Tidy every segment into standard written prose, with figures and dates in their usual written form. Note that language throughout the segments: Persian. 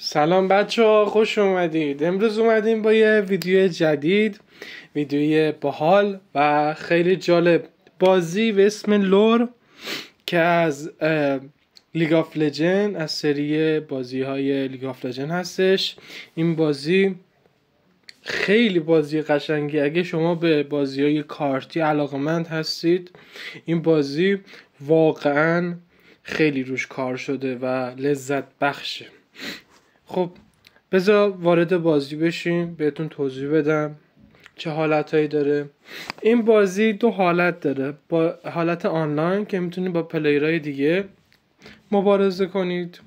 سلام بچه ها، خوش اومدید. امروز اومدیم با یه ویدیو جدید، ویدیوی باحال و خیلی جالب. بازی به اسم لور که از لیگ آف لجند، از سری بازی های لیگ آف لجند هستش. این بازی خیلی بازی قشنگی. اگه شما به بازی های کارتی علاقمند هستید، این بازی واقعا خیلی روش کار شده و لذت بخشه. خب بذار وارد بازی بشیم، بهتون توضیح بدم چه حالتهایی داره. این بازی دو حالت داره، با حالت آنلاین که میتونید با پلیرهای دیگه مبارزه کنید،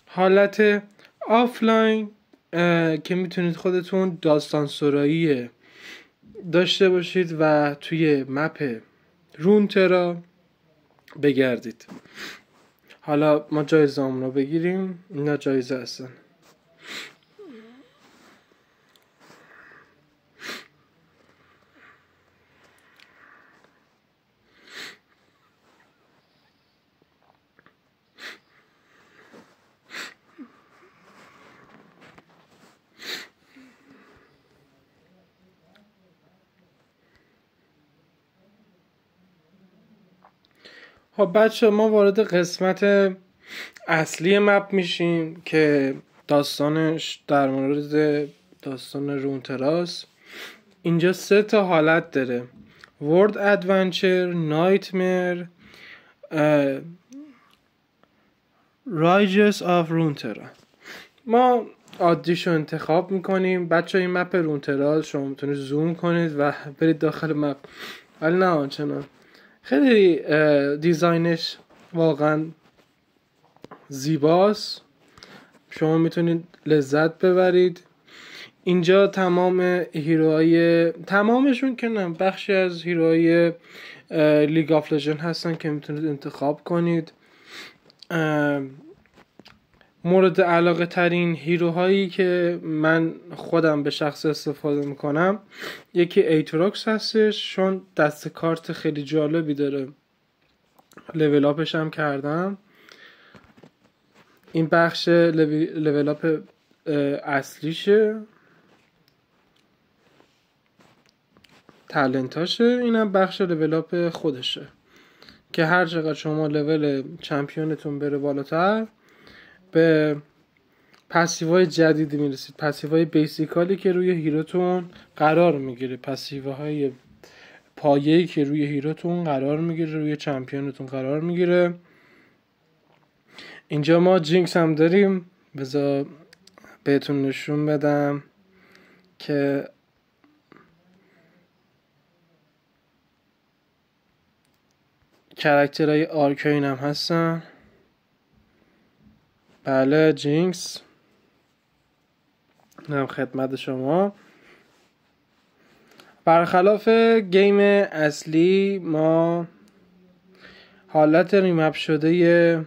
حالت آفلاین که میتونید خودتون داستان سرایی داشته باشید و توی مپ رونترا بگردید. حالا ما جایزه رو بگیریم، اینا جایزه هستن. خب بچه، ما وارد قسمت اصلی مپ میشیم که داستانش در مورد داستان رونتراست. اینجا 3 تا حالت داره: ورد ادونچر، نایتمر، رایجز آف رونترا. ما عادیشو انتخاب میکنیم. بچه این مپ رونترا شما میتونید زوم کنید و برید داخل مپ، ولی نه آنچنان. خیلی دیزاینش واقعا زیباست، شما میتونید لذت ببرید. اینجا تمام هیروهای، تمامشون که نه، بخشی از هیروهای لیگ آف لجند هستن که میتونید انتخاب کنید. مورد علاقه ترین هیروهایی که من خودم به شخص استفاده میکنم، یکی ایتروکس هستش، چون دست کارت خیلی جالبی داره، لول اپش هم کردم. این بخش لول اپ اصلیشه، تالنتاشه. اینم بخش لول اپ خودشه که هر چقدر شما لول چمپیونتون بره بالاتر، به پسیوهای جدیدی میرسید، پسیوهای بیسیکالی که روی هیروتون قرار میگیره، پسیوهای پایه‌ای که روی هیروتون قرار میگیره، روی چمپیونتون قرار میگیره. اینجا ما جینکس هم داریم. بذار بهتون نشون بدم که کرکترهای آرکین هم هستن. بله، جینکس هم خدمت شما. برخلاف گیم اصلی، ما حالت ریمپ شده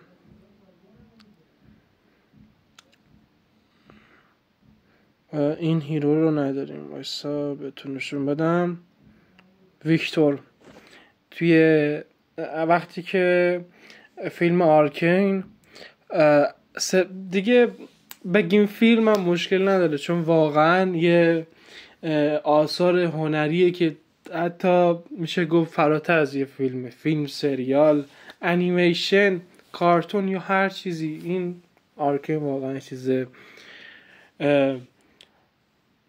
این هیرو رو نداریم. وایسا بهتون نشون بدم. ویکتور، توی وقتی که فیلم آرکین دیگه بگیم فیلم هم مشکل نداره، چون واقعا یه آثار هنریه که حتی میشه گفت فراتر از یه فیلم، سریال، انیمیشن، کارتون یا هر چیزی. این آرکین واقعا چیز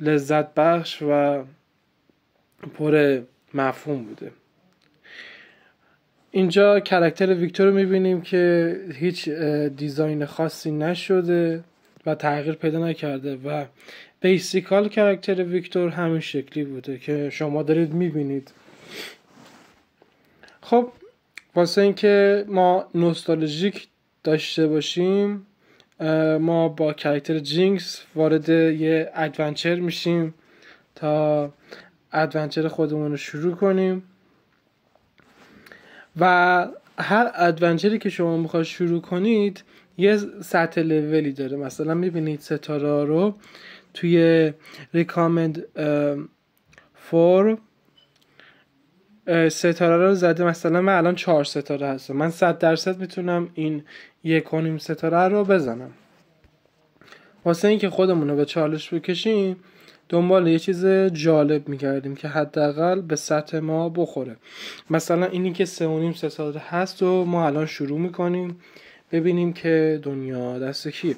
لذت بخش و پر مفهوم بوده. اینجا کرکتر ویکتور رو میبینیم که هیچ دیزاین خاصی نشده و تغییر پیدا نکرده و بیسیکال کرکتر ویکتور همین شکلی بوده که شما دارید میبینید. خب واسه اینکه ما نوستالژیک داشته باشیم، ما با کرکتر جینکس وارد یه ادونچر میشیم تا ادونچر خودمون رو شروع کنیم. و هر ادونچری که شما میخواد شروع کنید یه سطح لولی داره. مثلا میبینید ستاره رو توی ریکامند فور ستاره رو زده. مثلا من الان 4 ستاره هستم، من 100% میتونم این 1.5 ستاره رو بزنم. واسه اینکه خودمون رو به چالش بکشیم دنبال یه چیز جالب میگردیم که حداقل به سطح ما بخوره. مثلا اینی که 3.5 سال هست و ما الان شروع میکنیم ببینیم که دنیا دست کیه.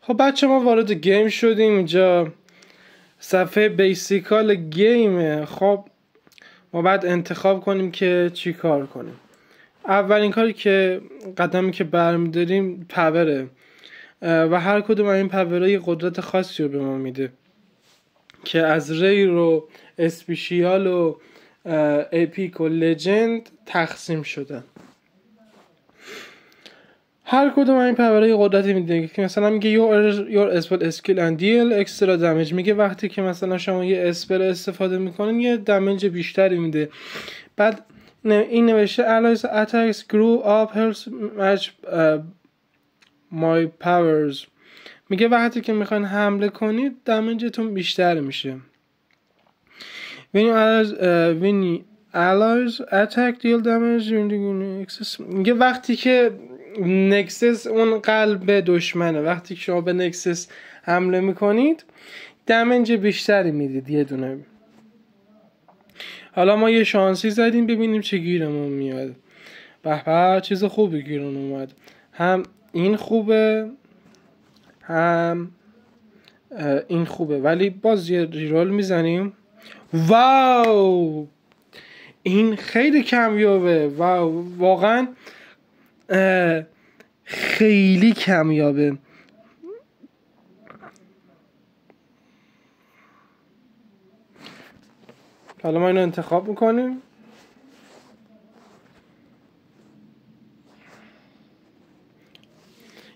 خب بچه ما وارد گیم شدیم. اینجا صفحه بیسیکال گیمه. خب ما بعد انتخاب کنیم که چی کار کنیم. اولین کاری که قدمی که برمیداریم پاوره و هر کدوم این پاورها یه قدرت خاصی رو به ما میده که از ریر و اسپیشیال و اپیک و لجند تقسیم شدن. هر کدوم این پاورها یه قدرتی میده که مثلا میگه your spell skill and deal extra damage. میگه وقتی که مثلا شما یه اسپل استفاده میکنین یه دمیج بیشتری میده. بعد این نوشته allies attacks grew up helps match my powers. میگه وقتی که میخواین حمله کنید دمیجتون بیشتر میشه. when allies attack deal damage. میگه وقتی که نکسس اون قلب دشمنه، وقتی که شما به نکسس حمله میکنید دمیج بیشتری میدید یه دونه. حالا ما یه شانسی زدیم ببینیم چه گیرمون میاد. به چیز خوبی گیرمون اومد. هم این خوبه هم این خوبه، ولی باز یه ریرول میزنیم. واو این خیلی کمیابه. واو واقعا خیلی کمیابه. حالا ما اینو انتخاب میکنیم.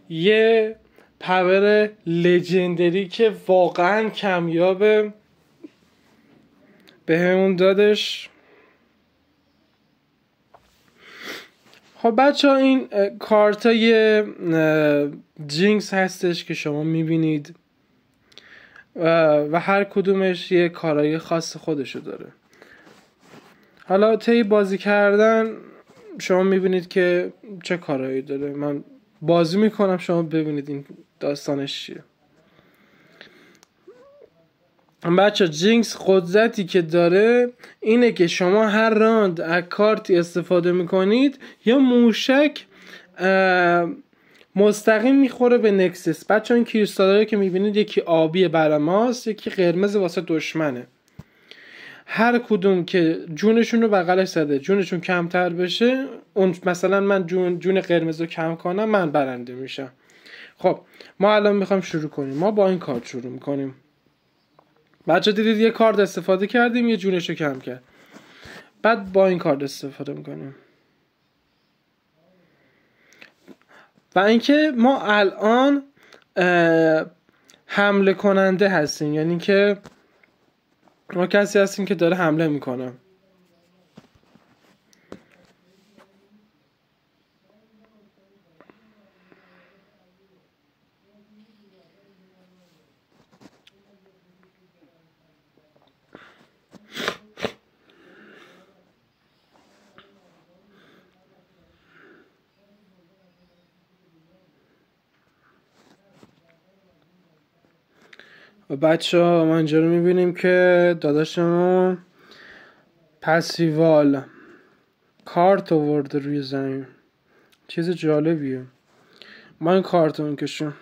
یه پاور لژندری که واقعا کمیابه به همون دادش. خب بچه ها این کارتای جینکس هستش که شما میبینید و هر کدومش یه کارای خاص خودشو داره. حالا طی بازی کردن شما میبینید که چه کارایی داره. من بازی میکنم شما ببینید این داستانش چیه. بچه جینکس قدرتی که داره اینه که شما هر راند از کارتی استفاده میکنید یا موشک مستقیم میخوره به نکسس. بچه این کریستالایی که میبینید یکی آبی برای ماست یکی قرمز واسه دشمنه. هر کدوم که جونشون رو بغلش زده جونشون کمتر بشه اون مثلا من جون قرمز رو کم کنم من برنده میشم. خب ما الان میخوایم شروع کنیم. ما با این کارت شروع میکنیم. بچه دیدید یه کارت استفاده کردیم یه جونش رو کم کرد. بعد با این کارت استفاده میکنیم. و اینکه ما الان حمله کننده هستیم، یعنی که ما کسی هستیم که داره حمله میکنه. و بچه ها ما اینجا رو میبینیم که داداشمون پسیوال کارت آورده روی زمین. چیز جالبیه. ما این کارت رو میکشیم.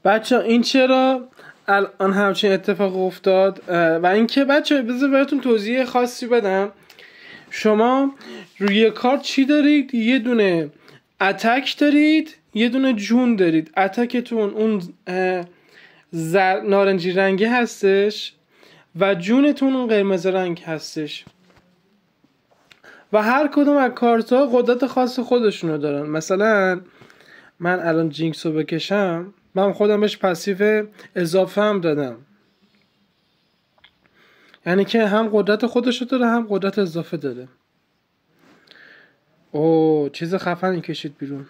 بچه این چرا الان همچین اتفاق افتاد؟ و اینکه بچه بذار براتون توضیح خاصی بدم. شما روی کارت چی دارید؟ یه دونه اتک دارید یه دونه جون دارید. اتکتون اون نارنجی رنگی هستش و جونتون اون قرمز رنگ هستش و هر کدوم از کارت ها قدرت خاص خودشونو دارن. مثلا من الان جینکس رو بکشم من خودم بهش پسیو اضافه هم دادم. یعنی که هم قدرت خودشو داره هم قدرت اضافه داره. اوه چیز خفنی کشید بیرون.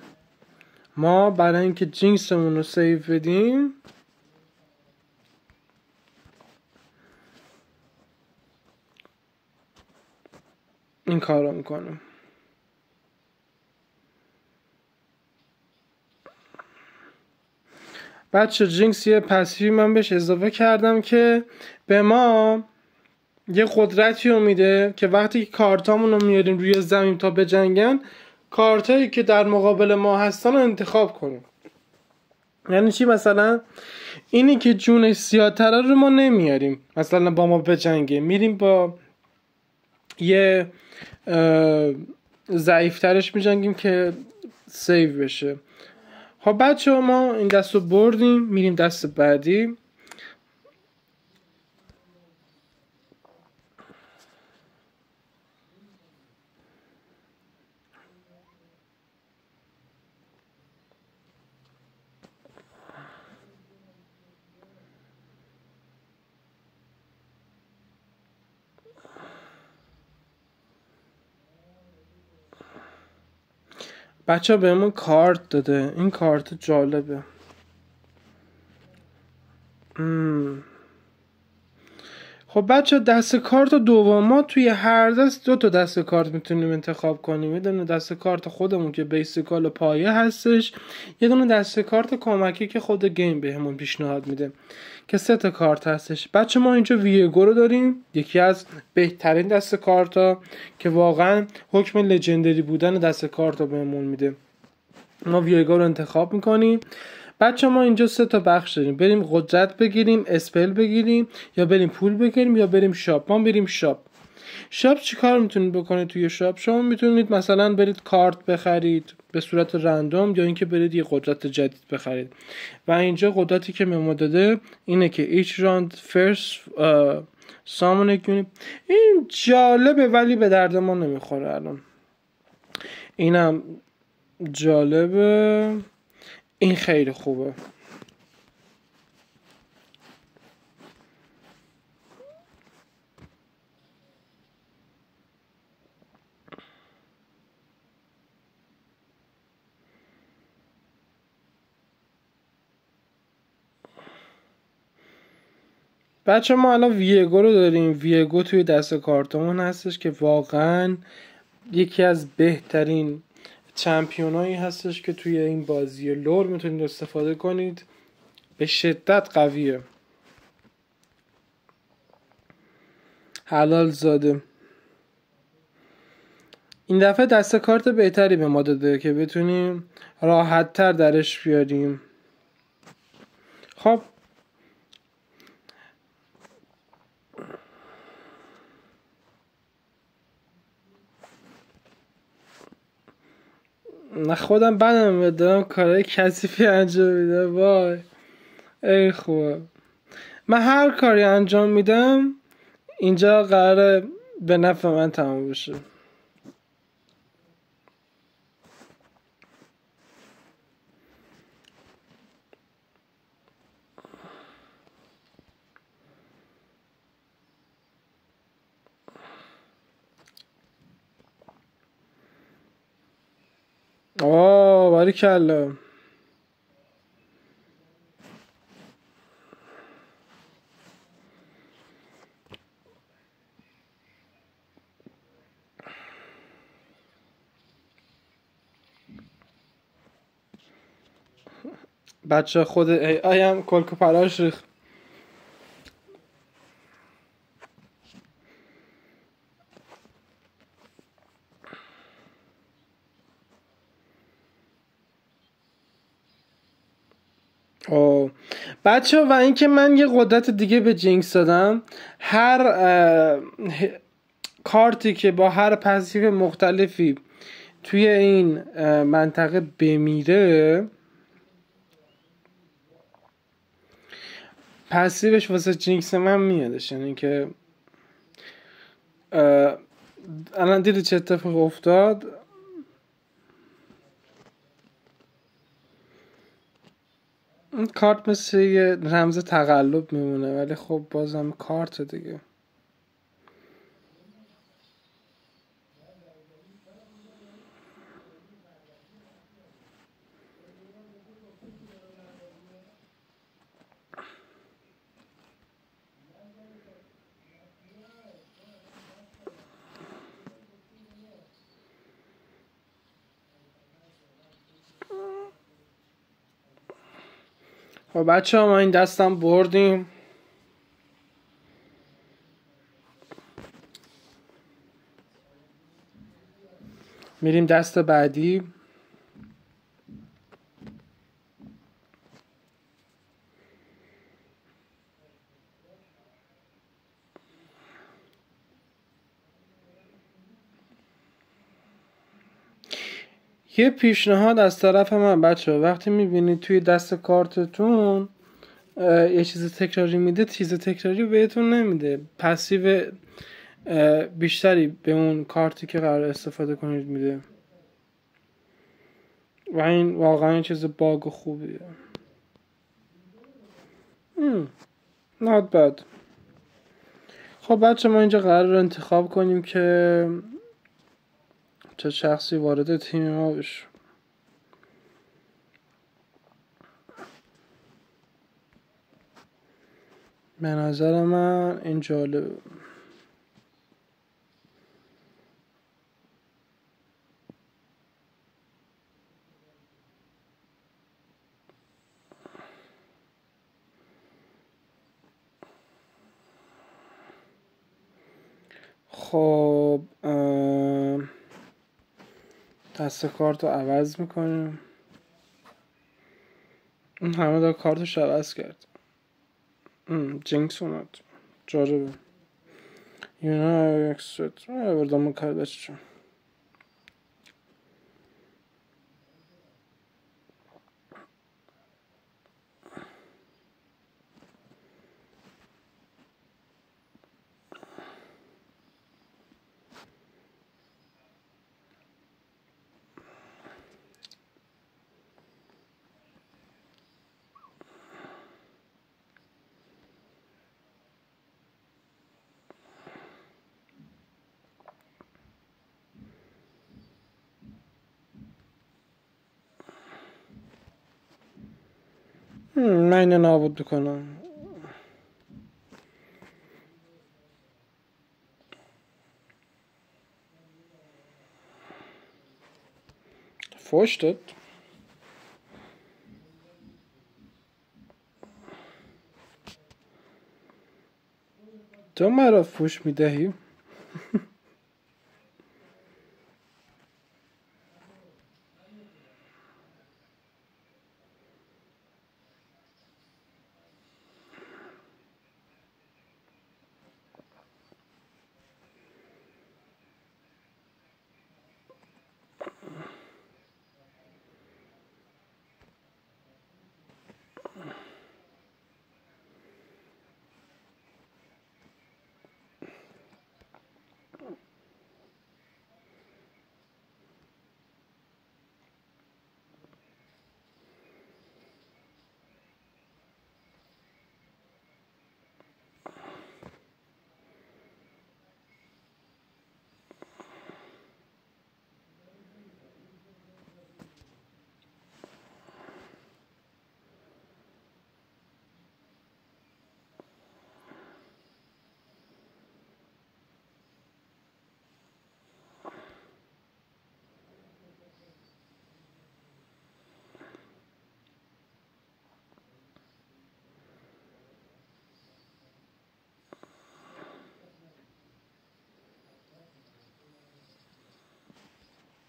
ما برای اینکه جینکسمون رو سیو بدیم این کار رو میکنم. بچه جینکس یه پسیوی من بهش اضافه کردم که به ما یه قدرتی رو میده که وقتی که کارتامون رو میاریم روی زمین تا بجنگن، کارتایی که در مقابل ما هستن رو انتخاب کنیم. یعنی چی؟ مثلا اینی که جونش زیادتره رو ما نمیاریم مثلا با ما بجنگه، میریم با یه ضعیفترش میجنگیم که سیو بشه. خب بچه ما این دست رو بردیم، میریم دست بعدی. بچه بهمون کارت داده، این کارت جالبه. خب بچه دست کارت دوم، ما توی هر دست 2 تا دست کارت میتونیم انتخاب کنیم. یه دونه دست کارت خودمون که بیسیکال پایه هستش، یه دونه دست کارت کمکی که خود گیم بهمون پیشنهاد میده که 3 تا کارت هستش. بچه ما اینجا ویگو رو داریم، یکی از بهترین دست کارت ها که واقعا حکم لژندری بودن دست کارت رو بهمون میده. ما ویگو رو انتخاب میکنیم. بچه ما اینجا 3 تا بخش داریم، بریم قدرت بگیریم، اسپل بگیریم، یا بریم پول بگیریم، یا بریم شاپ. ما بریم شاپ. شاپ چی کار میتونید بکنید توی شاپ؟ شما میتونید مثلا برید کارت بخرید به صورت رندوم، یا اینکه برید یه قدرت جدید بخرید. و اینجا قدرتی که به ما داده اینه که each round first summon a unit. این جالبه ولی به درد ما نمیخوره الان. اینم جالبه، این خیلی خوبه. بچه ما الان ویگو رو داریم. ویگو توی دست کارتمون هستش که واقعا یکی از بهترین چمپیونایی هستش که توی این بازی لور میتونید استفاده کنید. به شدت قویه، حلال زاده. این دفعه دست کارت بهتری به ما داده که بتونیم راحت تر درش بیاریم. خب نه خودم بدم دارم کارهای کثیفی انجام میدم. وای ای خوبه. من هر کاری انجام میدم اینجا قراره به نفع من تمام بشه. آه باریکلا. بچه خود ای آی هم کلکو پراش ریخت. اوه بچه و اینکه من یه قدرت دیگه به جینکس دادم. هر کارتی که با هر پسیو مختلفی توی این منطقه بمیره، پسیوش واسه جینکس من میادش. یعنی که الان دیدی چه اتفاق افتاد؟ این کارت مثل یه رمز تقلب میمونه، ولی خب بازم کارت دیگه. خب بچه ها، ما این دستم بردیم. میریم دست بعدی. یه پیشنهاد از طرف من بچه ها، وقتی میبینید توی دست کارتتون یه چیز تکراری میده، چیز تکراری بهتون نمیده، پسیو بیشتری به اون کارتی که قرار استفاده کنید میده و این واقعا چیز باگ خوبیه. not bad. خب بچه، ما اینجا قرار انتخاب کنیم که چه شخصی وارد تیم ما بشه. به نظر من این جالبه. خب دست کارت رو عوض میکنیم. این همه دا کارتش عوض کرد. جینکس اومد. جالبه. یونا اکسترت بردم کرد بچه. من اینو نابود بکنم. فوش داد. تو مرا فوش میدهی؟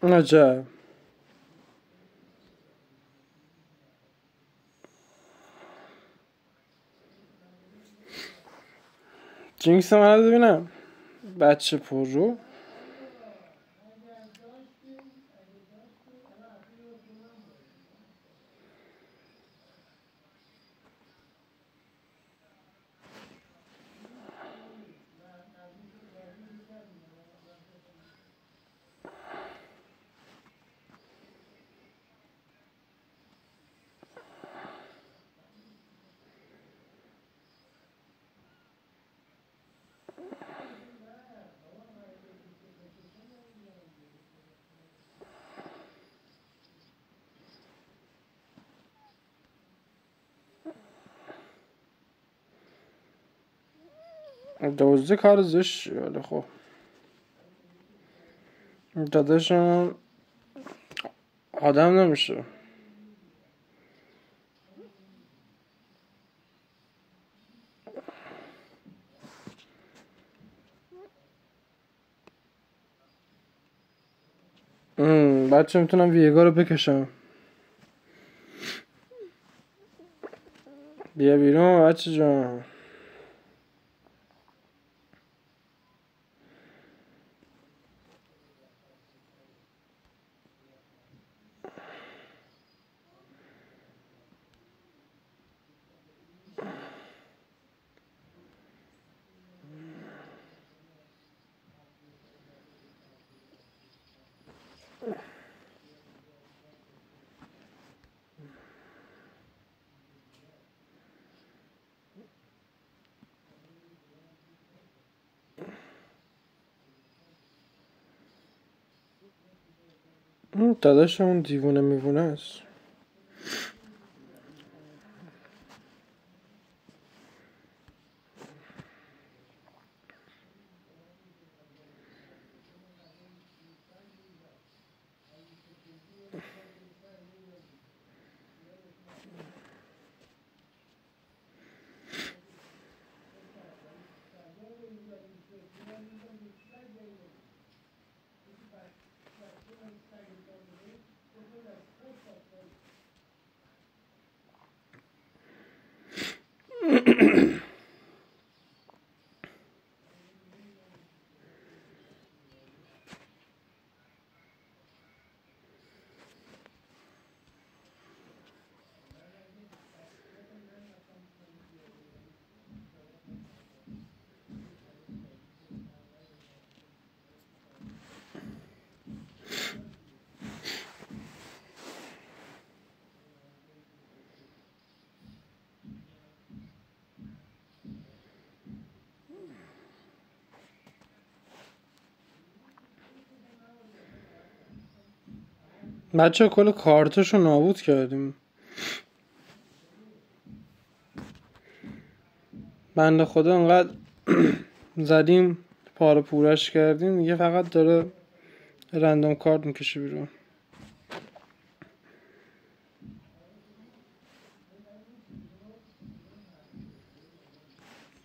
عجب. جینکس من رو ببینم. بچه پر رو. دوزده کار زشت، ولی خب داداشم آدم نمیشه. بچه میتونم ویگا رو بکشم. بیا بیرون بچه جان. داداشمون دیوونه میوونه است. بچه کل کارتشو نابود کردیم. بنده خدا انقدر زدیم پاره پورش کردیم دیگه، فقط داره رندوم کارت میکشه بیرون.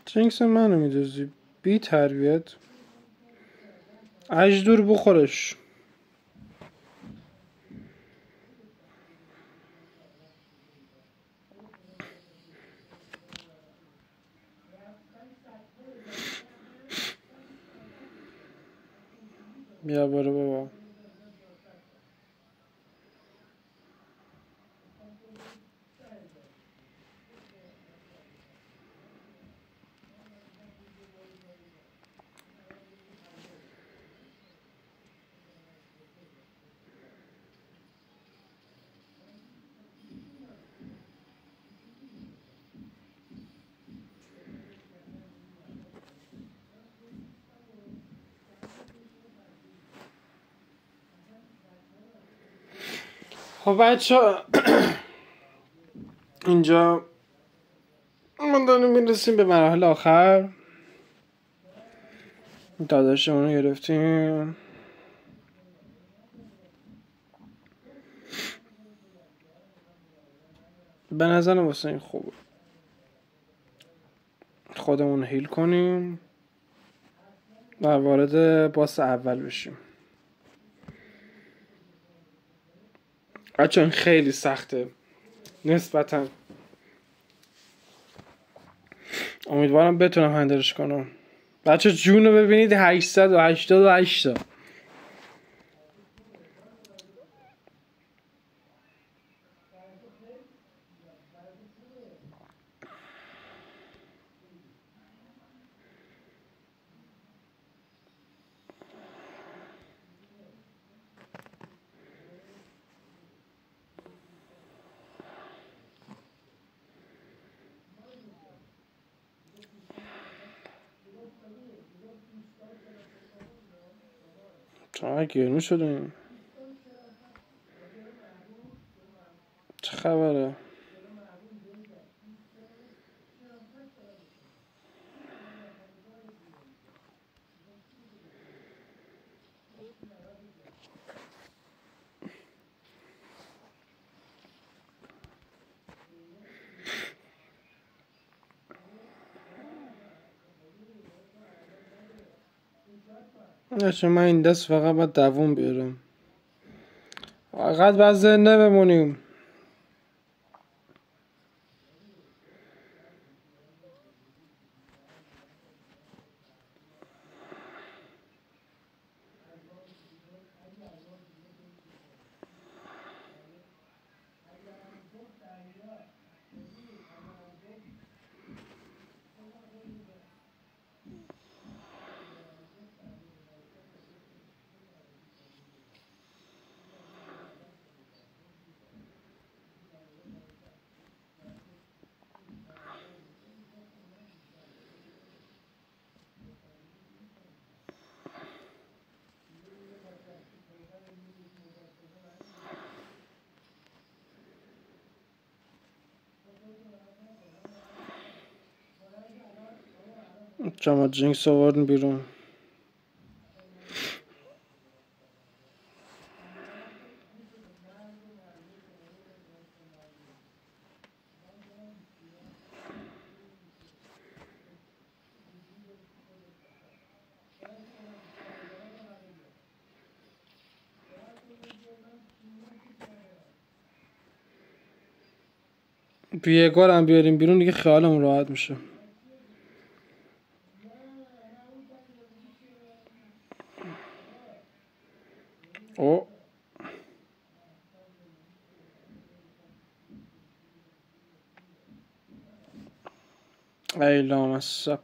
جنکس منو میدوزی بی تربیت. اجدور بخورش. بیا برو بابا. خب بچه اینجا ما داریم میرسیم به مراحل آخر. داداشمون رو گرفتیم. به نظر واسه این خوبه خودمون هیل کنیم و وارد باس اول بشیم. بچه این خیلی سخته نسبتا. امیدوارم بتونم هندلش کنم. بچه جون رو ببینید 888 تا. چقدر گرمی شدیم. چه خبره؟ من این دست فقط باید دووم بیارم. فقط باید زنده بمونیم. جاما جینکس آوردن بیرون. ویگار هم بیاریم بیرون دیگه خیالمون راحت میشه. او ای لامصب.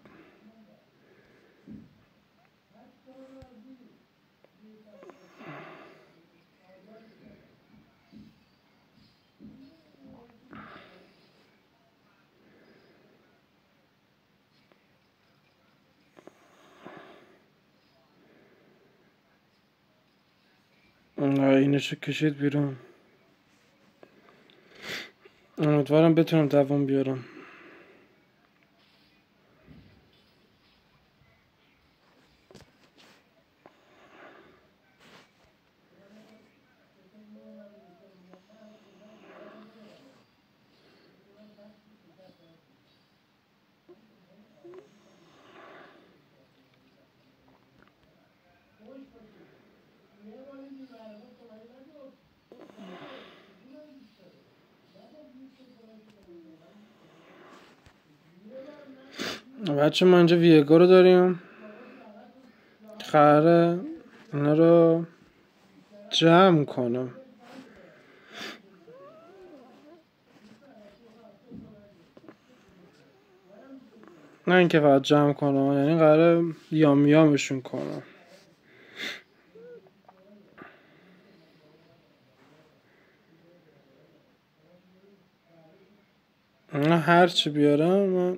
اینشو کشید بیرون. امیدوارم بتونم دوام بیارم. بچه ما اینجا ویگا رو داریم، قراره اینا رو جمع کنم. نه اینکه فقط جمع کنم، یعنی قراره یام یامشون کنم. اینا هر چی بیارم من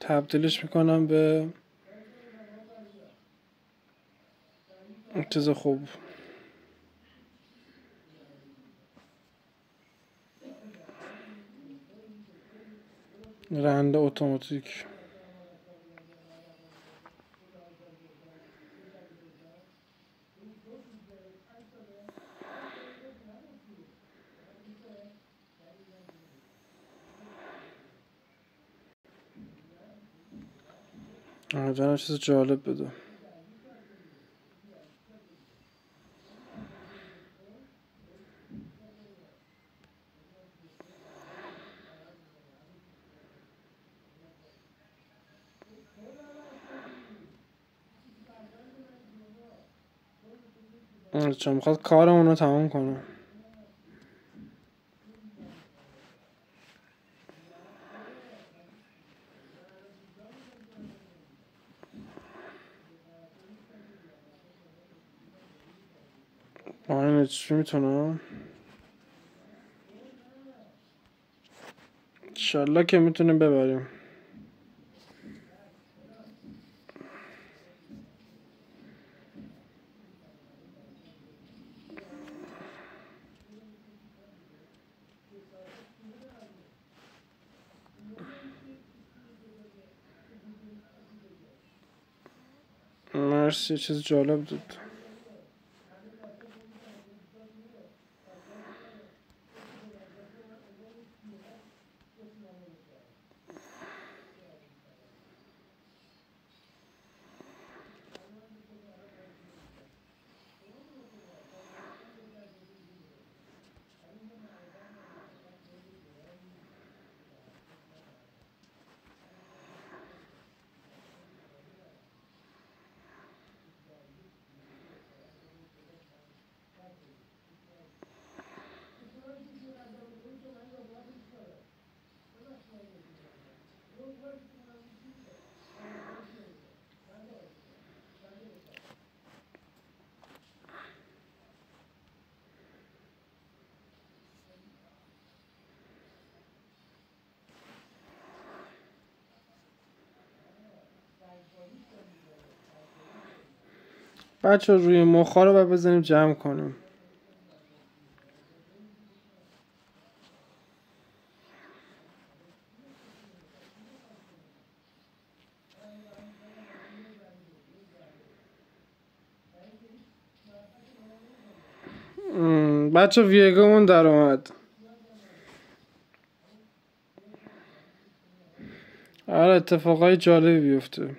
تبدیلش میکنم به چیز خوب. رنده اتوماتیک. امیدوارم چیز جالب بده. چون میخواد کارمون رو تمام کنم. این چی میتونم انشالله که میتونیم ببریم. مرسی، چیز جالب داد. بچه روی مخا رو باید بزنیم جمع کنیم. بچه ویگامون در اومد. آره اتفاقای جالبی بیفته.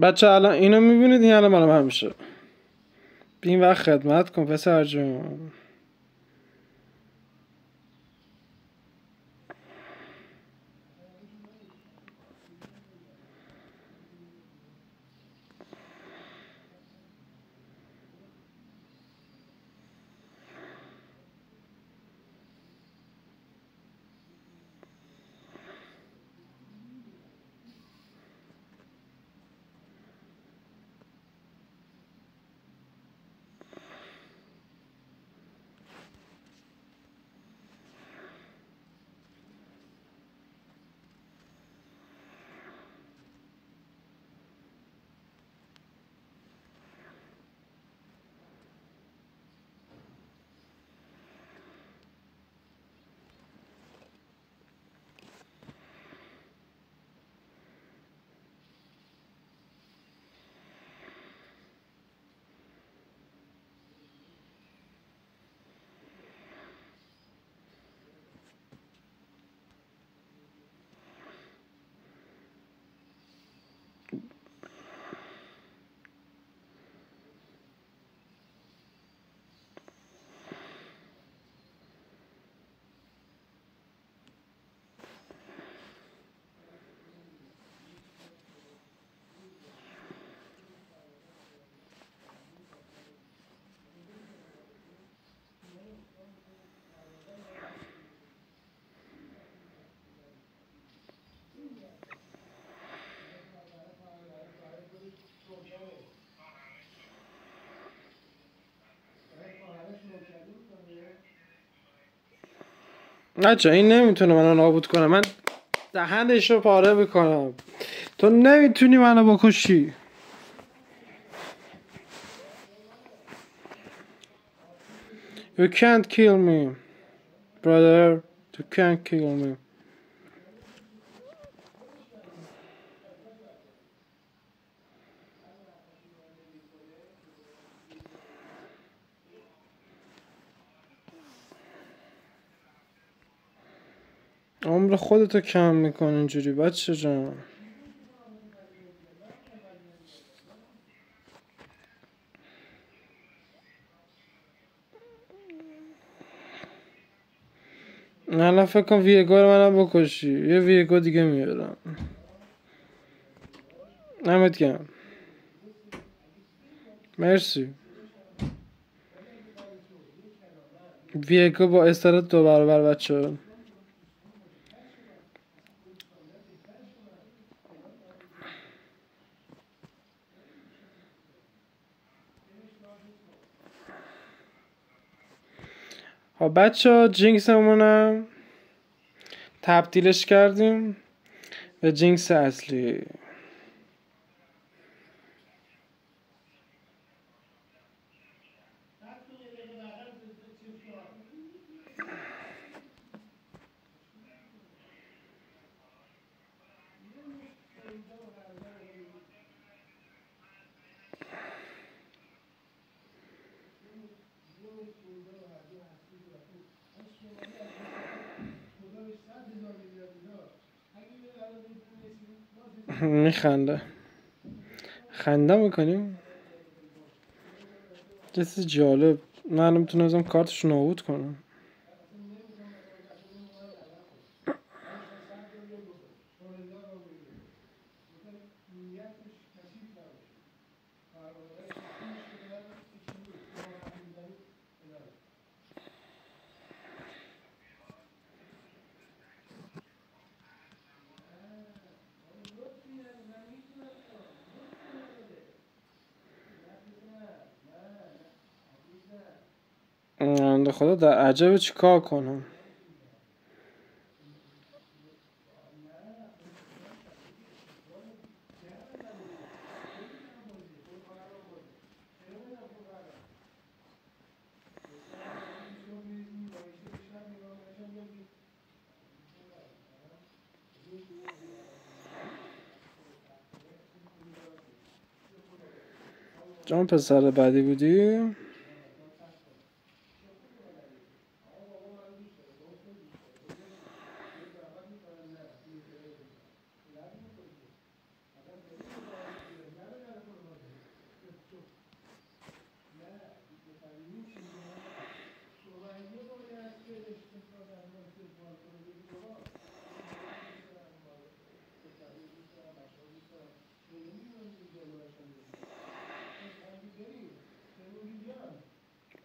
بچه الان اینو میبینید، این الان مال من میشه. بین وقت خدمت کن پسر جون. بچه این نمیتونه منو نابود کنه، من دهنش رو پاره میکنم. تو نمیتونی منو بکشی. You can't kill me brother. You can't kill me. عمر خودتو کم میکنه اینجوری بچه جان. الان فکر کن ویگو رو منم بکشی، یه ویگو دیگه میارم. نمت گم. مرسی. ویگو با استرات 2 برابر بچه. خب بچه جینکسمونم تبدیلش کردیم به جینکس اصلی. میخنده. خنده میکنیم. چیز جالب. من میتونم ازم کارتش نابود کنم. خدا در عجب چیکار کنم. جان پسر بعدی بودی؟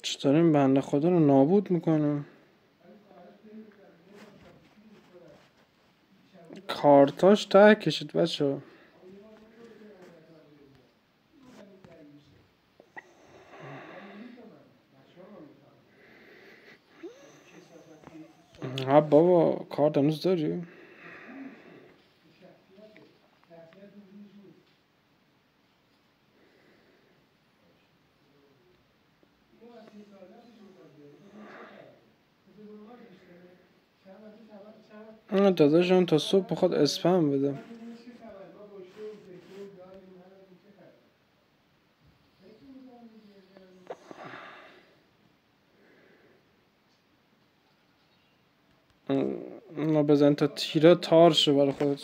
چطور این بنده خدا رو نابود میکنم؟ کارتاش ته کشید بچه. ها بابا کارت هنوز داری؟ داداشم تا صبح بخواد اسپم بده. اونا بزن تا تیرا تار شه برای خودت.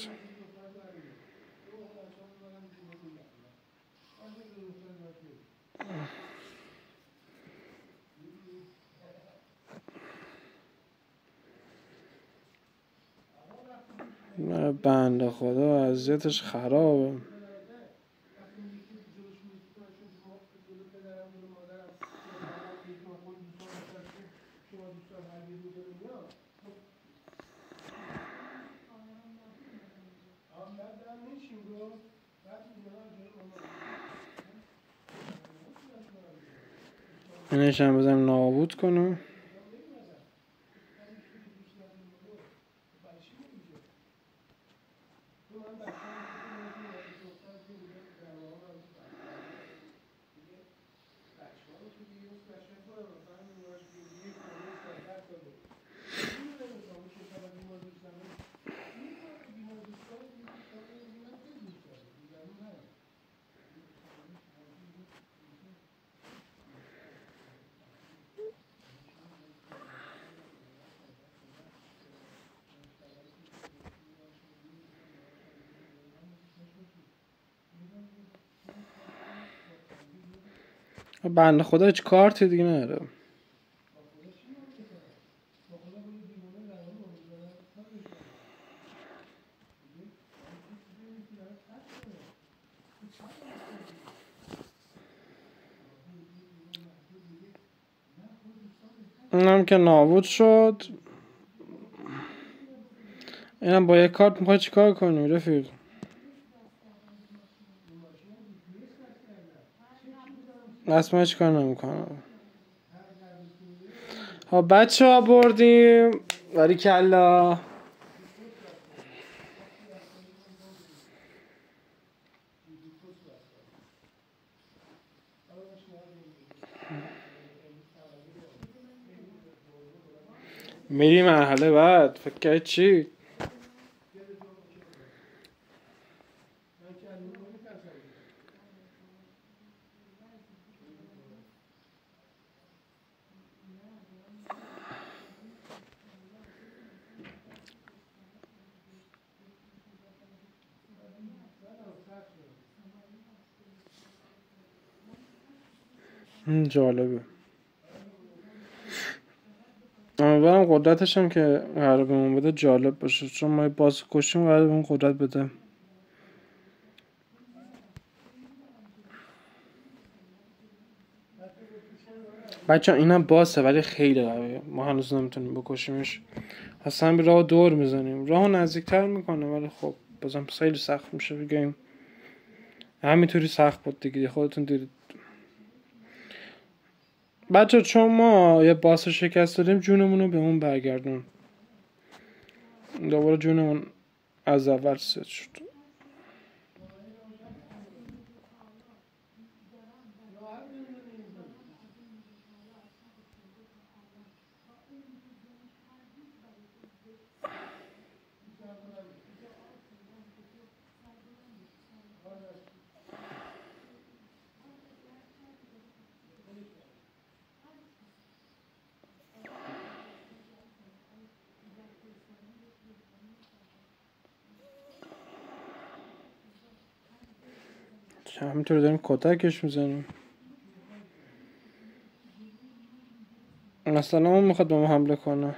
بنده خدا اذیتش خرابه. اینش هم بزنیم نابود کنم. بنده خدا هیچ کارتی دیگه نداره. اینم که نابود شد. اینم با یک کارت میخوای چیکار کنی رفیق؟ اصلا چیکار نمیکنم. ها بچه ها بردیم. باریکلا. میری مرحله بعد. فکر کرد چی؟ جالبه. امیدوارم قدرتش هم که قرار بهمون بده جالب باشه، چون ما باز کشیم قرار بهمون قدرت بده. بچه اینم باسه ولی خیلی قویه. ما هنوز نمیتونیم بکشیمش. اصلا به راه دور میزنیم. راهو نزدیکتر میکنه ولی خب بازم خیلی سخت میشه بگیم. همینطوری سخت بود دیگه. خودتون دیدید. بچه چون ما یه باس شکست دادیم جونمون رو به اون برگردون. دوباره جونمون از اول ست شد. همینطور داریم کتکش میزنیم. مثلا اون میخواد به ما حمله کنه.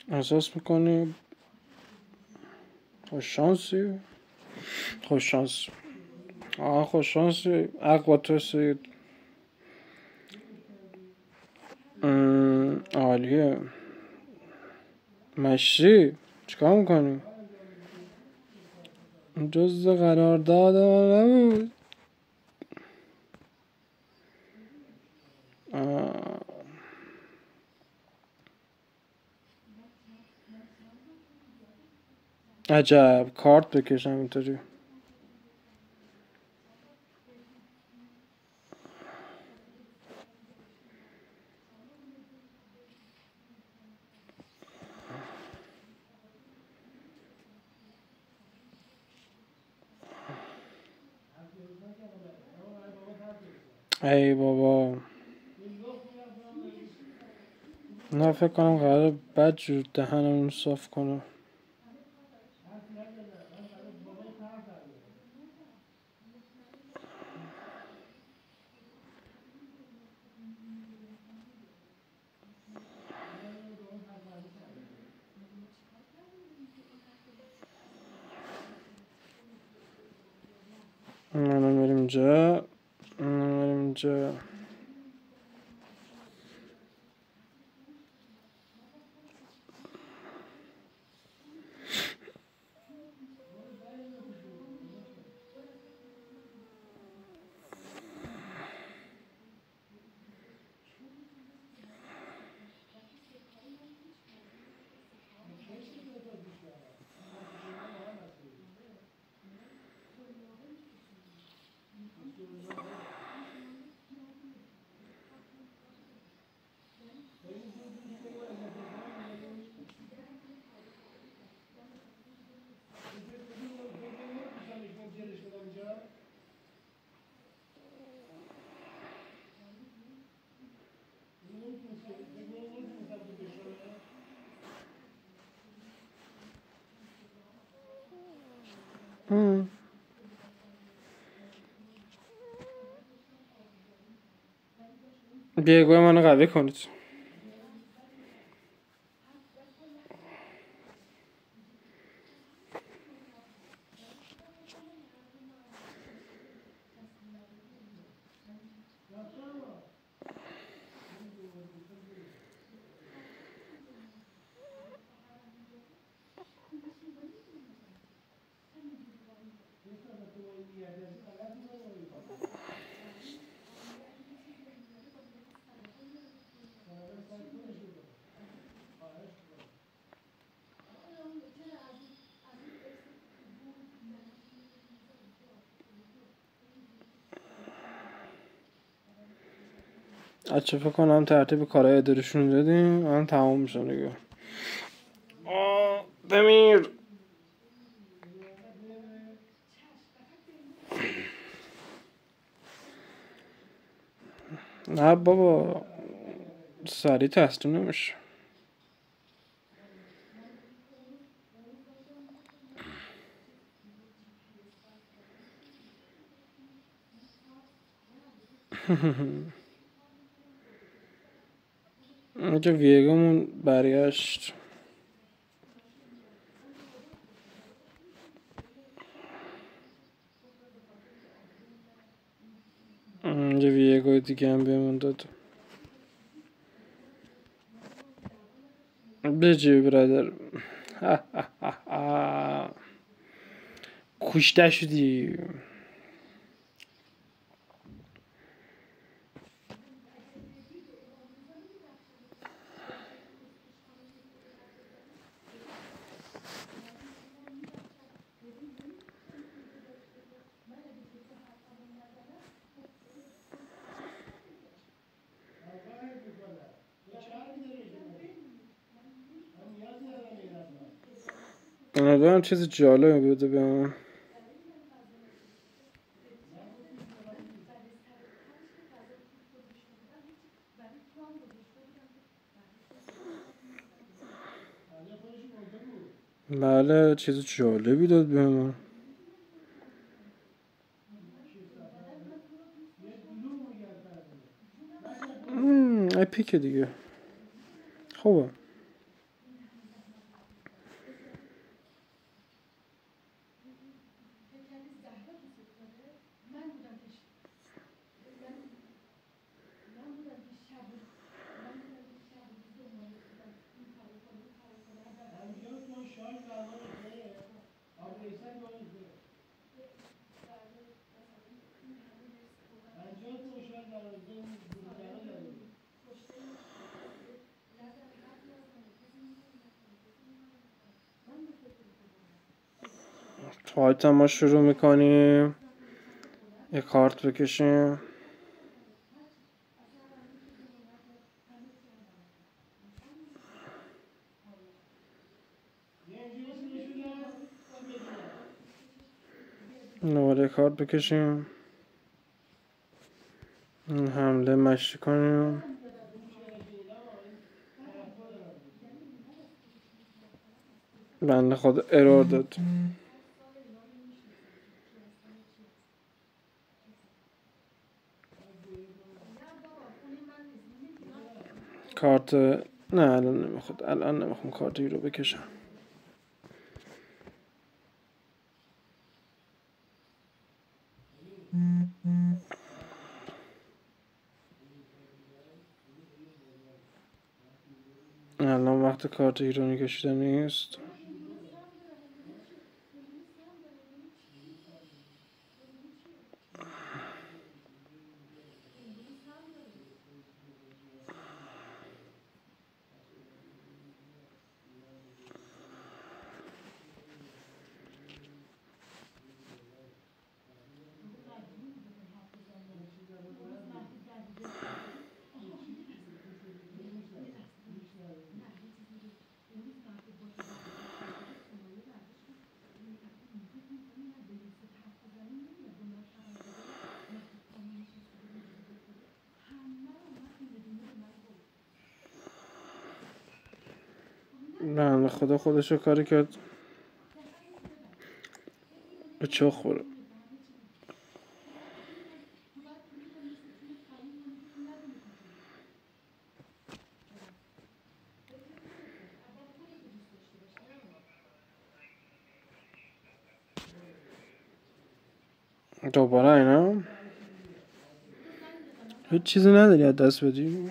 احساس میکنی خوششانسی؟ خوششانس. خوششانسی. اقوا تو سید. عالیه. مشی چیکار میکنی؟ جز قرارداد نبود. عجب کارت بکشم اینطوری. ای بابا نه فکر کنم قراره بد جور دهنمون صاف کنم. منم بریم اینجا. دیگوی منو قوی کنید. اچه فکر کنم ترتیب کارهای اداریشون دادیم الان تمام میشن دیگه. بمیر. نه بابا سریع تسلیم نمیشه. اینجا ویگامون برگشت. یه ویگو دیگه هم بهمون داد. بجی برادر. کشته شدی. نظرم چیز جالبی بوده به من. بله چیز جالبی داد به من. اپیکه دیگه. خوبه. فایت ما شروع میکنیم. یه کارت بکشیم. دوباره کارت بکشیم. حمله مشی کنیم. بنده خود ارور داد. کارت نه الان نمیخواد. الان نمیخوام کارتی رو بکشم. الان وقت کارت ایرانی کشیدن نیست. بنده خدا خودشو کاری کرد به چخ خوره. دوباره اینا هیچ چیزی نداری از دست بدی.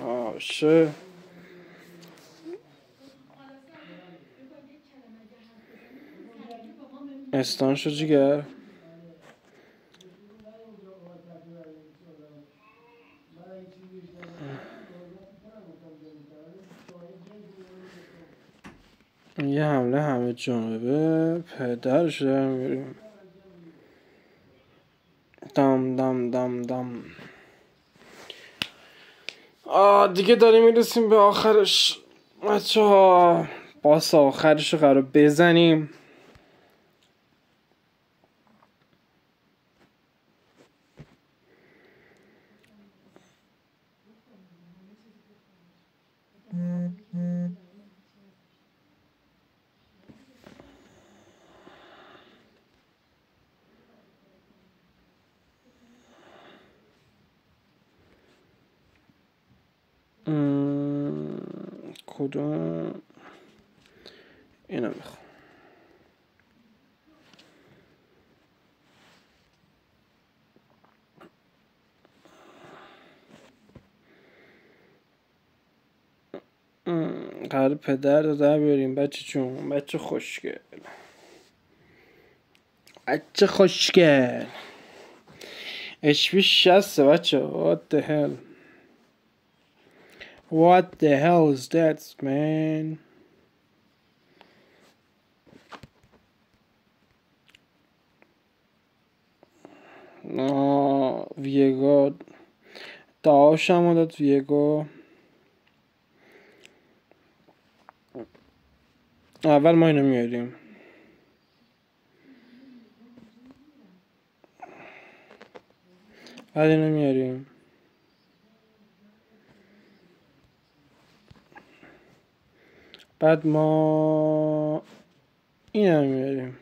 آشه استان شو جیگر. یه حمله همه جانبه پدرش در میبریم. دم دم دم دم. دیگه داریم میرسیم به آخرش بچه ها. باس آخرش رو قرار بزنیم. کدوم اینو میخوام. قرار پدر رو در بیاریم بچه چون بچه خوشگل HP 60 بچه. What the hell is that man. ویگا دعاش هم داد. ویگا اول ما اینو میاریم. بعد اینو میاریم. بعد ما اینو میاریم.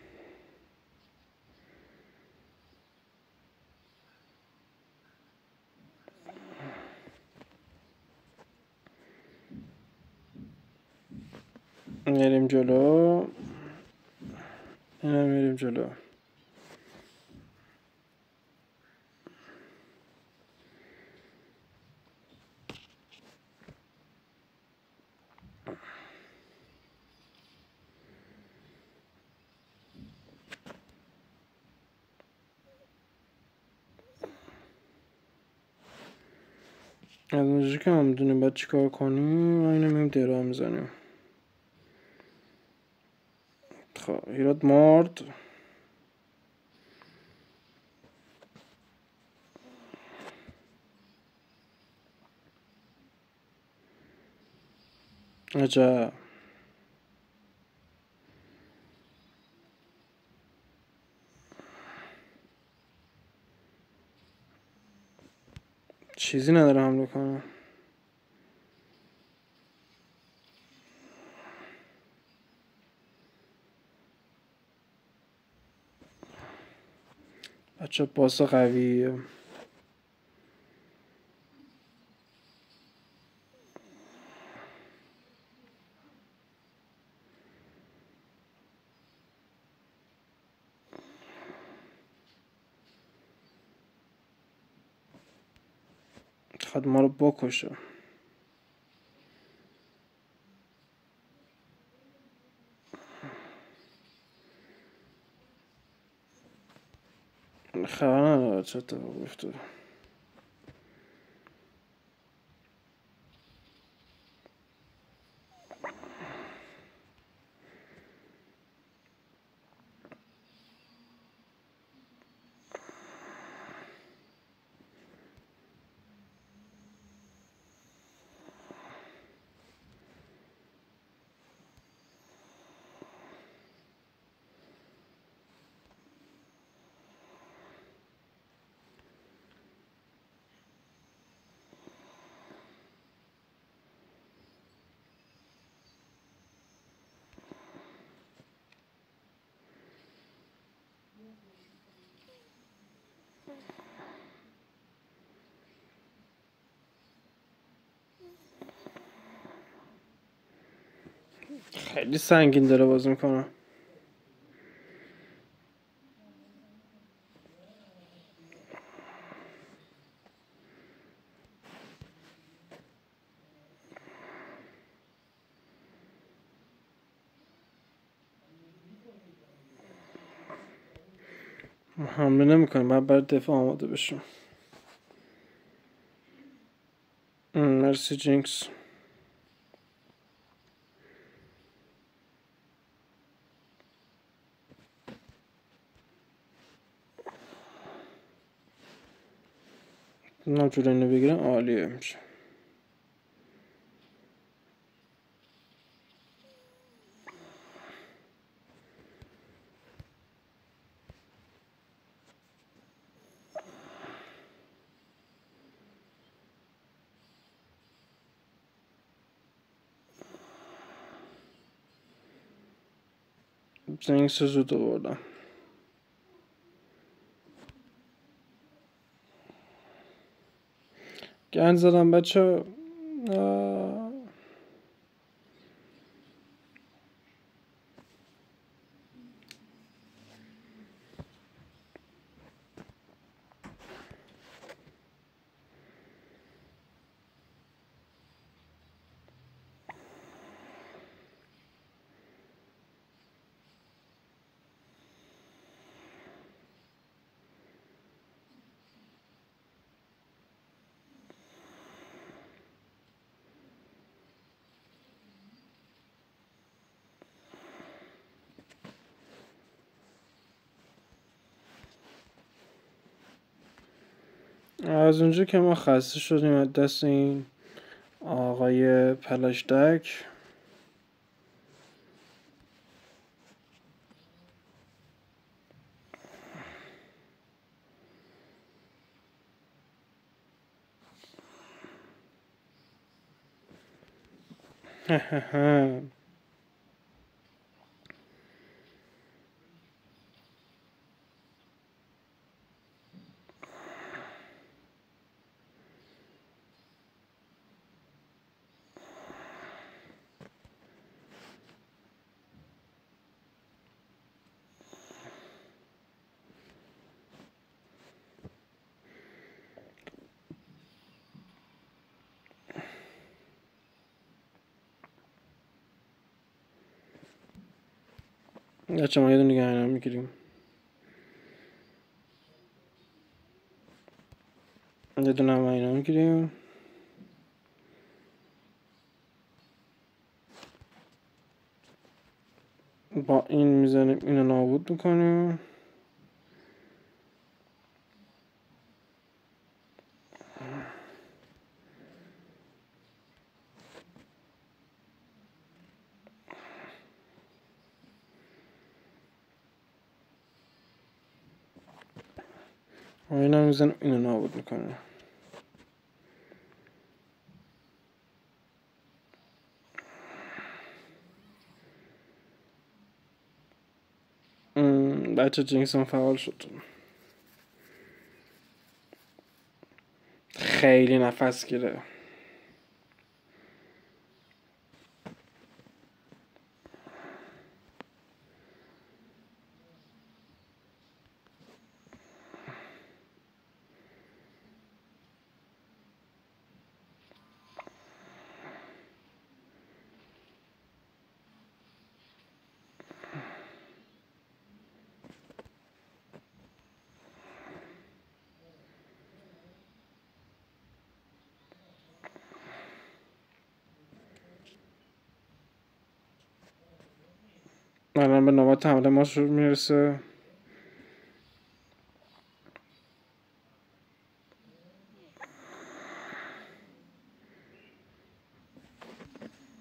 میاریم جلو. اینو میاریم جلو. از اونجا که هم میدونیم باید چی کار کنیم. اینو میریم درام میزنیم. خب هیراد مرد. عجب. چیزی نداره حمله کنه. بچه باسا قویه. خواهد ما رو بکشه. خبر نداره چه اتفاقی افتاده. خیلی سنگین داره بازی میکنه. حمله نمیکنه. من برای دفاع آماده بشم. مرسی جینکس. نجور اینو بگیرم عالیه میشه. جینکس زود آوردم. گند زدم بچه. از اونجا که ما خسته شدیم از دست این آقای پلاشتک، بچه ما یه دونه دیگه اینا میگیریم، یه دونه هم اینا میگیریم، با این میزنیم اینو نابود میکنیم. این هم میزنیم اینو نابود میکنیم. بچه جینکسون فعال شد، خیلی نفس گیره. الان به نوبت حمله ما شروع میرسه.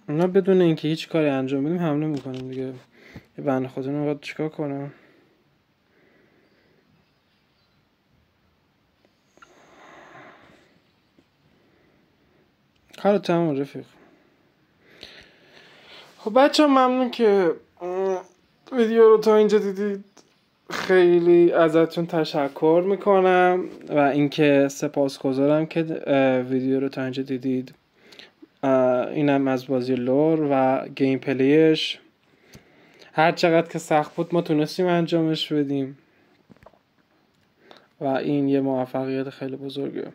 اونا بدون اینکه هیچ کاری انجام بدیم حمله میکنیم دیگه. یه بنده خدا نمیخواد چیکار کنم. کار تمام رفیق. خب بچه ممنون که ویدیو رو تا اینجا دیدید. خیلی ازتون تشکر میکنم و اینکه سپاسگزارم که ویدیو رو تا اینجا دیدید. اینم از بازی لور و گیم پلیش. هر چقدر که سخت بود ما تونستیم انجامش بدیم و این یه موفقیت خیلی بزرگه.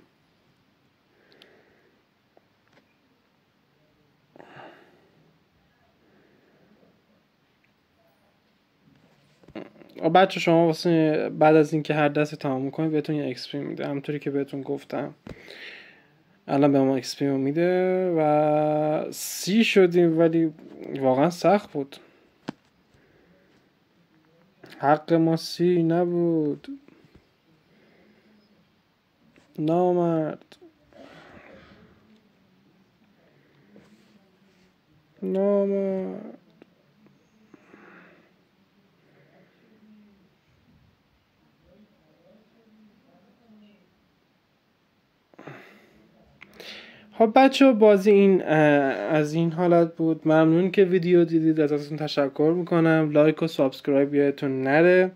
بچه شما واسه بعد از اینکه هر دستی تمام میکنید بهتون یه XP میده، همونطوری که بهتون گفتم. الان به ما XP میده و 30 شدیم، ولی واقعا سخت بود. حق ما 30 نبود. نامرد. خب بچه بازی این از این حالت بود. ممنون که ویدیو دیدید، ازتون تشکر میکنم. لایک و سابسکرایب یادتون نره.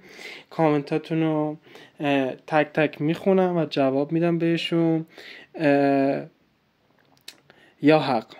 کامنتاتون رو تک تک میخونم و جواب میدم بهشون. یا حق.